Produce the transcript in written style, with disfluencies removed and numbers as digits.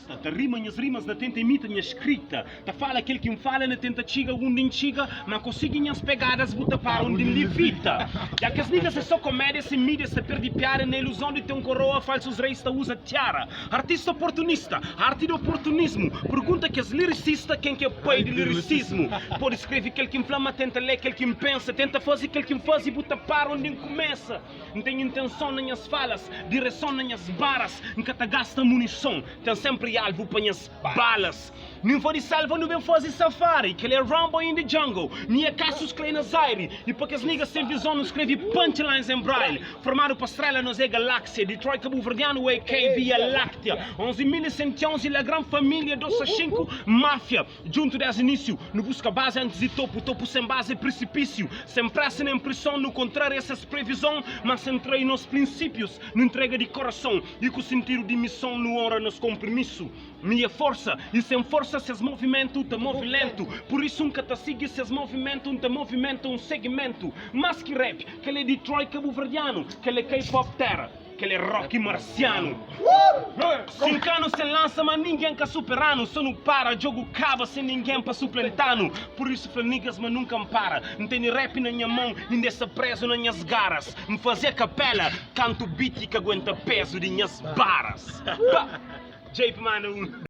artista, te rima minhas rimas na tenta imita minha escrita, te fala aquele que me fala na tenta chiga onde chiga, mas consigo minhas pegadas buta para onde me levita. Já que as niggas é só comédia, se mídia, se perde piada, na ilusão de ter um coroa, falsos reis ta usa tiara. Artista oportunista, arte de oportunismo, pergunta que as lyricistas quem que é pai de lyricismo. Pode escrever aquele que inflama, tenta ler aquele que me pensa, tenta fazer aquele que me faz e buta para onde começa. Não tem intenção nas minhas falas, direção nas minhas barras, nunca te gasta munição, tem sempre alvo para minhas balas. Não vou de salva, não vem fazer safari, que ele é Rambo in the jungle, minha Cassius Clay na Zaire, e porque as niggas sem visão não escreve punchlines em braille, formado para estrela nos é galáxia, Detroit cabo-verdiano é Via Láctea, 11.111 la grande família, 2 máfia, junto desde início, no busca base antes de topo, topo sem base é precipício, sem pressa nem pressão, no contrário essas previsão, mas entrei nos princípios, no entrega de coração, e com sentido de missão no hora nos compromisso. Minha força, e sem força seus movimentos te move lento, por isso nunca te sigue seus movimentos, te movimento um segmento, mas que rap, que ele é Detroit cabo-verdiano, que ele é K-pop terra, que ele é rock marciano. 5 anos sem lança, mas ninguém quer superar-no, só não para, jogo cava sem ninguém para suplantar-no, por isso niggas mas nunca me para, não tem rap na minha mão, ainda está preso nas minhas garras, me fazer capela, canto beat que aguenta peso de minhas barras. JP Mano.